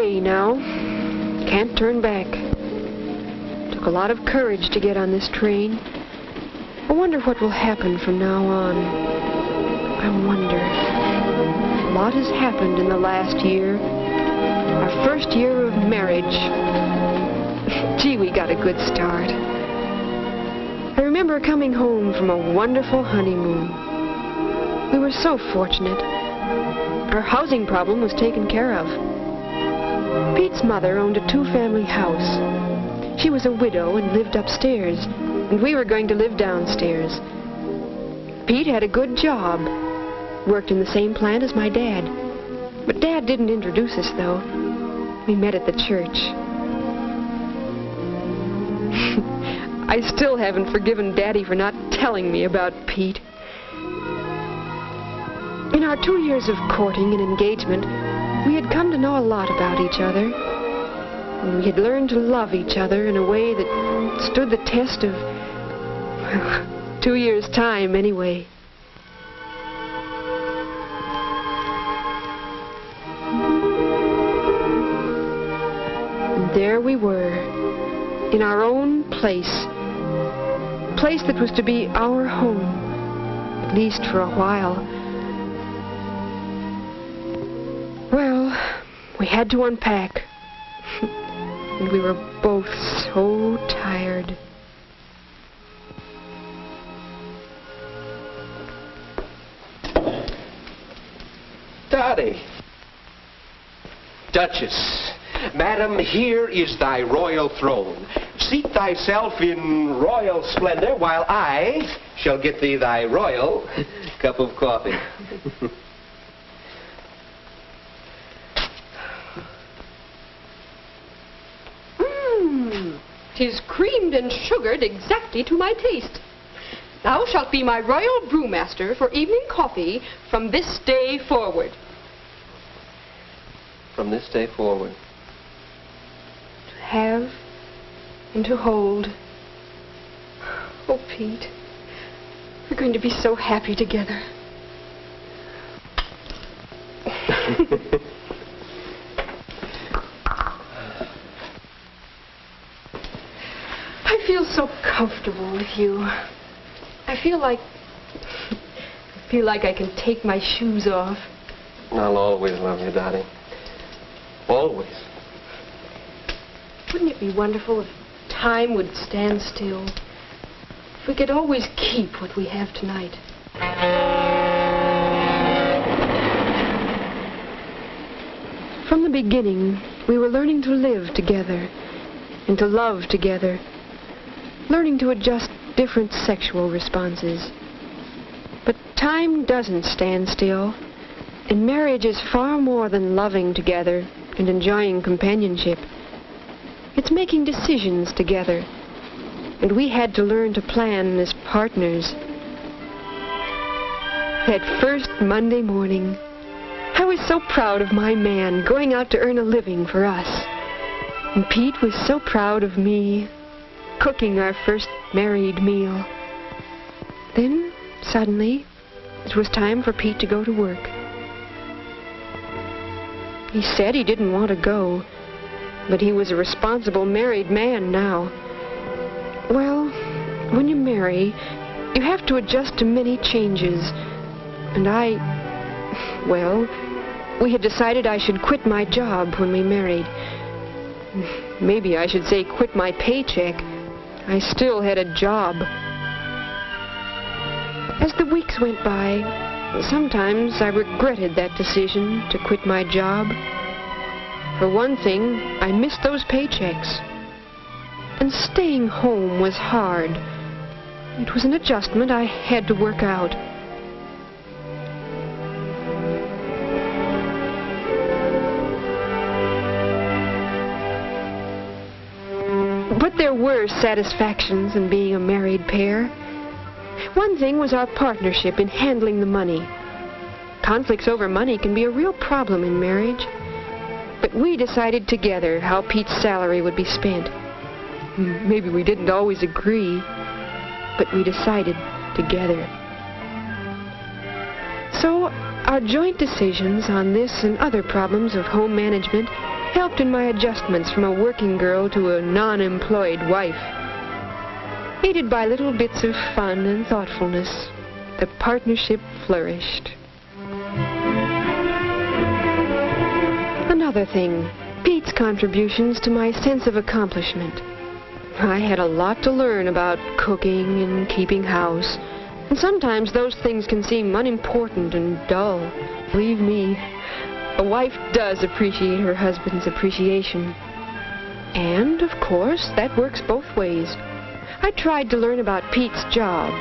way now. Can't turn back. Took a lot of courage to get on this train. I wonder what will happen from now on. I wonder. A lot has happened in the last year. Our first year of marriage. Gee, we got a good start. I remember coming home from a wonderful honeymoon. We were so fortunate. Our housing problem was taken care of. Pete's mother owned a two-family house. She was a widow and lived upstairs, and we were going to live downstairs. Pete had a good job. Worked in the same plant as my dad. But Dad didn't introduce us, though. We met at the church. I still haven't forgiven Daddy for not telling me about Pete. In our 2 years of courting and engagement, we had come to know a lot about each other. And we had learned to love each other in a way that stood the test of, well, 2 years' time anyway. And there we were, in our own place that was to be our home, at least for a while. Well, we had to unpack, and we were both so tired. Dottie. Duchess, madam, here is thy royal throne. Seat thyself in royal splendor while I shall get thee thy royal cup of coffee. 'Tis creamed and sugared exactly to my taste. Thou shalt be my royal brewmaster for evening coffee from this day forward. From this day forward. To have and to hold. Oh, Pete, we're going to be so happy together. I feel so comfortable with you. I feel like I can take my shoes off. I'll always love you, Dottie. Always. Wouldn't it be wonderful if time would stand still? If we could always keep what we have tonight. From the beginning, we were learning to live together and to love together. Learning to adjust different sexual responses. But time doesn't stand still, and marriage is far more than loving together and enjoying companionship. It's making decisions together, and we had to learn to plan as partners. That first Monday morning, I was so proud of my man going out to earn a living for us. And Pete was so proud of me, cooking our first married meal. Then, suddenly, it was time for Pete to go to work. He said he didn't want to go, but he was a responsible married man now. Well, when you marry, you have to adjust to many changes. And we had decided I should quit my job when we married. Maybe I should say quit my paycheck. I still had a job. As the weeks went by, sometimes I regretted that decision to quit my job. For one thing, I missed those paychecks. And staying home was hard. It was an adjustment I had to work out. But there were satisfactions in being a married pair. One thing was our partnership in handling the money. Conflicts over money can be a real problem in marriage. But we decided together how Pete's salary would be spent. Maybe we didn't always agree, but we decided together. So our joint decisions on this and other problems of home management helped in my adjustments from a working girl to a non-employed wife. Aided by little bits of fun and thoughtfulness, the partnership flourished. Another thing, Pete's contributions to my sense of accomplishment. I had a lot to learn about cooking and keeping house, and sometimes those things can seem unimportant and dull. Believe me, a wife does appreciate her husband's appreciation. And, of course, that works both ways. I tried to learn about Pete's job.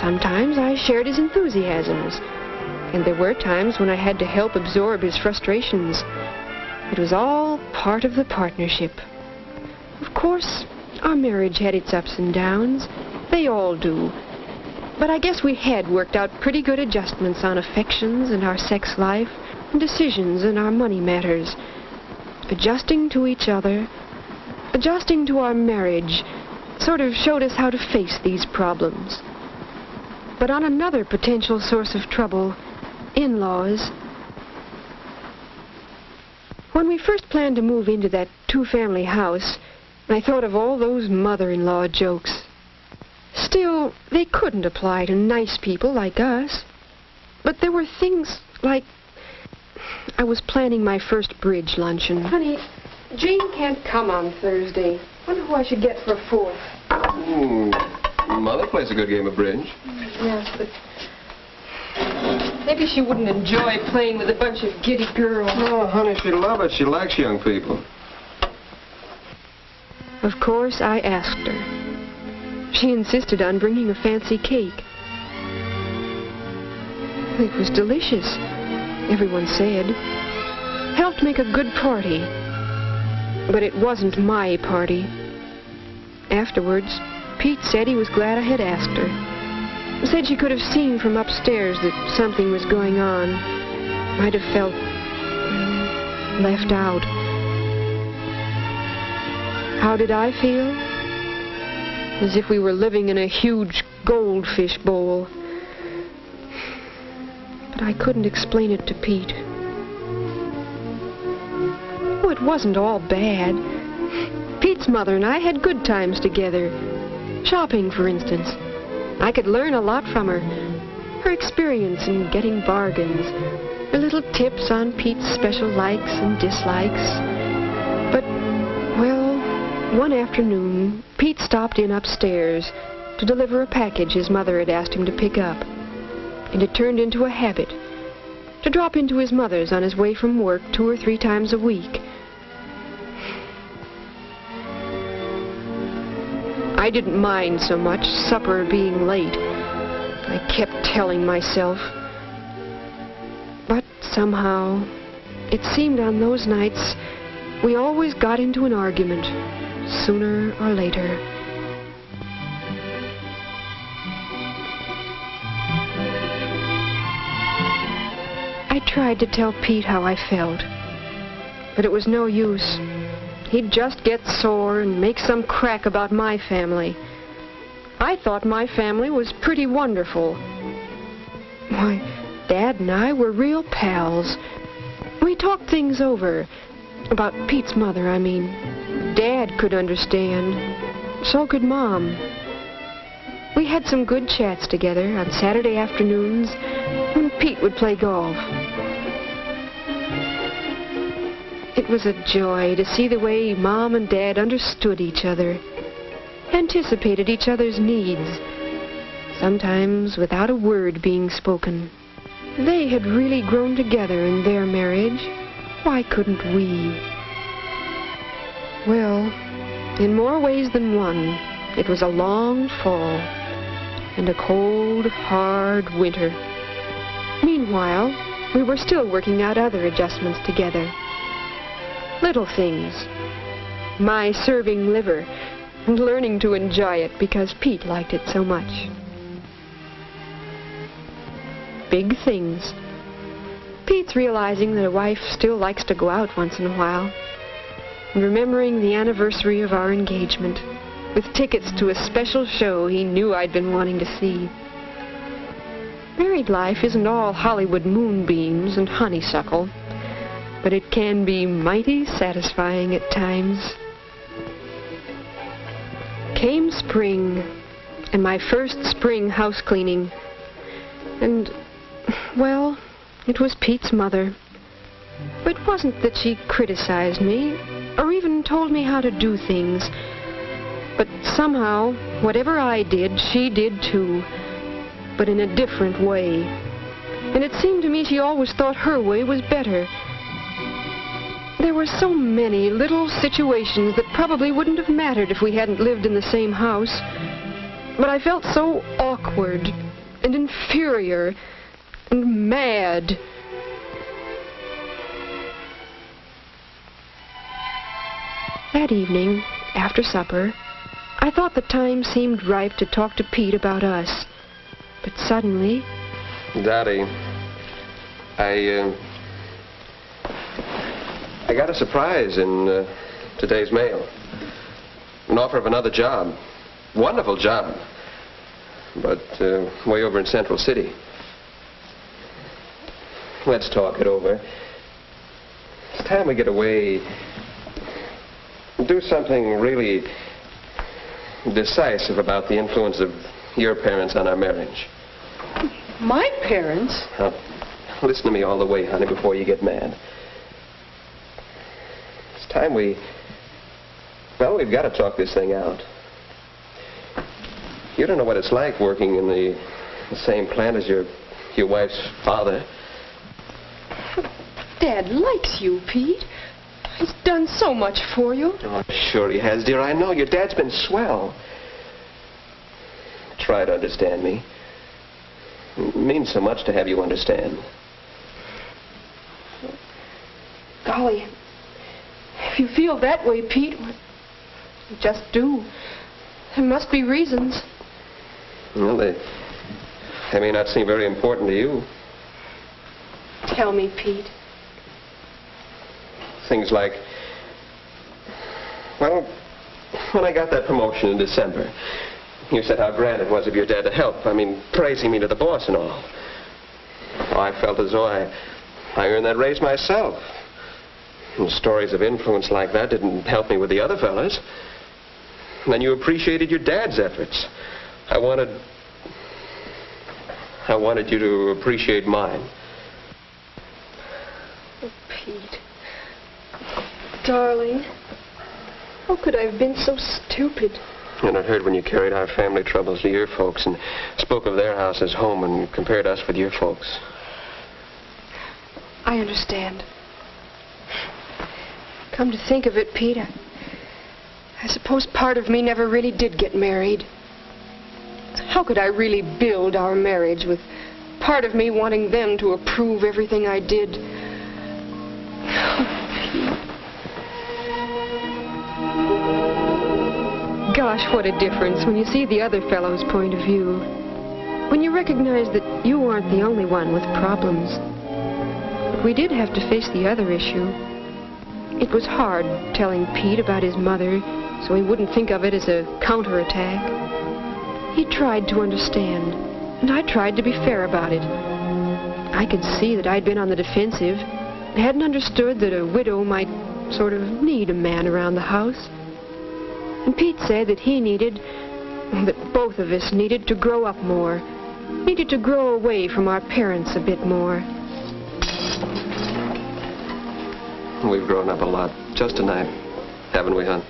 Sometimes I shared his enthusiasms, and there were times when I had to help absorb his frustrations. It was all part of the partnership. Of course, our marriage had its ups and downs. They all do. But I guess we had worked out pretty good adjustments on affections and our sex life, and decisions in our money matters. Adjusting to each other, adjusting to our marriage, sort of showed us how to face these problems. But on another potential source of trouble, in-laws. When we first planned to move into that two-family house, I thought of all those mother-in-law jokes. Still, they couldn't apply to nice people like us. But there were things like, I was planning my first bridge luncheon. Honey, Jane can't come on Thursday. Wonder who I should get for a fourth. Mother plays a good game of bridge. Yes, but maybe she wouldn't enjoy playing with a bunch of giddy girls. Oh, honey, she'd love it. She likes young people. Of course, I asked her. She insisted on bringing a fancy cake. It was delicious, everyone said. Helped make a good party. But it wasn't my party. Afterwards, Pete said he was glad I had asked her. Said she could have seen from upstairs that something was going on. Might have felt left out. How did I feel? As if we were living in a huge goldfish bowl. But I couldn't explain it to Pete. Oh, it wasn't all bad. Pete's mother and I had good times together. Shopping, for instance. I could learn a lot from her. Her experience in getting bargains. Her little tips on Pete's special likes and dislikes. But, well, one afternoon, Pete stopped in upstairs to deliver a package his mother had asked him to pick up. And it turned into a habit to drop into his mother's on his way from work 2 or 3 times a week. I didn't mind so much supper being late. I kept telling myself. But somehow, it seemed on those nights we always got into an argument, sooner or later. I tried to tell Pete how I felt, but it was no use. He'd just get sore and make some crack about my family. I thought my family was pretty wonderful. Why, Dad and I were real pals. We talked things over. About Pete's mother, I mean. Dad could understand. So could Mom. We had some good chats together on Saturday afternoons when Pete would play golf. It was a joy to see the way Mom and Dad understood each other, anticipated each other's needs, sometimes without a word being spoken. They had really grown together in their marriage. Why couldn't we? Well, in more ways than one, it was a long fall and a cold, hard winter. Meanwhile, we were still working out other adjustments together. Little things. My serving liver and learning to enjoy it because Pete liked it so much. Big things. Pete's realizing that a wife still likes to go out once in a while. And remembering the anniversary of our engagement with tickets to a special show he knew I'd been wanting to see. Married life isn't all Hollywood moonbeams and honeysuckle. but it can be mighty satisfying at times. Came spring, and my first spring house cleaning. And, well, it was Pete's mother. It wasn't that she criticized me, or even told me how to do things. But somehow, whatever I did, she did too. But in a different way. And it seemed to me she always thought her way was better. There were so many little situations that probably wouldn't have mattered if we hadn't lived in the same house. But I felt so awkward and inferior and mad. That evening, after supper, I thought the time seemed ripe to talk to Pete about us. But suddenly... Dottie, I got a surprise in today's mail. An offer of another job. Wonderful job. But way over in Central City. Let's talk it over. It's time we get away. Do something really decisive about the influence of your parents on our marriage. My parents? Listen to me all the way, honey, before you get mad. It's time we've got to talk this thing out. You don't know what it's like working in the same plant as your wife's father. Dad likes you, Pete. He's done so much for you. Oh, sure he has, dear. I know. Your dad's been swell. Try to understand me. It means so much to have you understand. Golly, if you feel that way, Pete, you just do. There must be reasons. Well, they may not seem very important to you. Tell me, Pete. Things like, well, when I got that promotion in December, you said how grand it was of your dad to help. I mean, praising me to the boss and all. Oh, I felt as though I earned that raise myself. And stories of influence like that didn't help me with the other fellas. And then you appreciated your dad's efforts. I wanted you to appreciate mine. Oh, Pete. Darling. How could I have been so stupid? And it hurt when you carried our family troubles to your folks and spoke of their house as home and compared us with your folks. I understand. Come to think of it, Pete, I suppose part of me never really did get married. How could I really build our marriage with part of me wanting them to approve everything I did? Oh, Pete. Gosh, what a difference when you see the other fellow's point of view. When you recognize that you aren't the only one with problems. But we did have to face the other issue. It was hard telling Pete about his mother so he wouldn't think of it as a counterattack. He tried to understand, and I tried to be fair about it. I could see that I'd been on the defensive. I hadn't understood that a widow might sort of need a man around the house. And Pete said that he needed, that both of us needed to grow up more, needed to grow away from our parents a bit more. We've grown up a lot just tonight, haven't we, hon?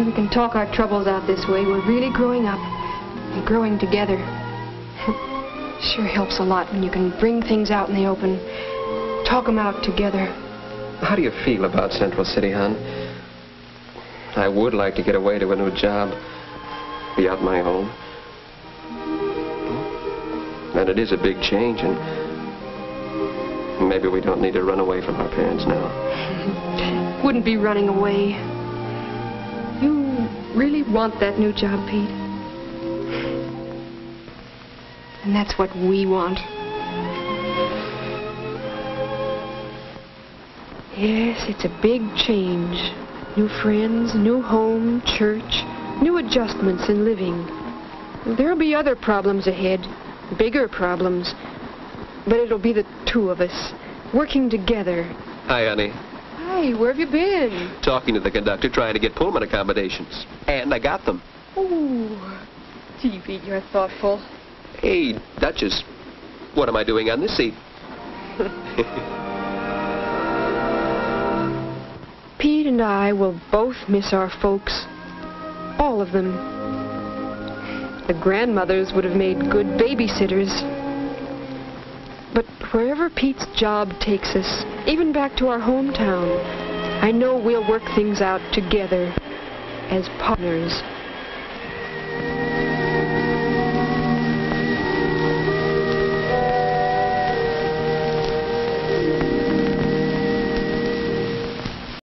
We can talk our troubles out this way. We're really growing up and growing together. Sure helps a lot when you can bring things out in the open, talk them out together. How do you feel about Central City, hon? I would like to get away to a new job, be out my own. And it is a big change, and maybe we don't need to run away from our parents now. Wouldn't be running away. You really want that new job, Pete? And that's what we want. Yes, it's a big change. New friends, new home, church, new adjustments in living. There'll be other problems ahead, bigger problems. But it'll be the two of us, working together, Hi, honey. Hi, where have you been? Talking to the conductor, trying to get Pullman accommodations. And I got them. Ooh, gee, Pete, you're thoughtful. Hey, Duchess, what am I doing on this seat? Pete and I will both miss our folks. All of them. The grandmothers would have made good babysitters. But wherever Pete's job takes us, even back to our hometown, I know we'll work things out together as partners.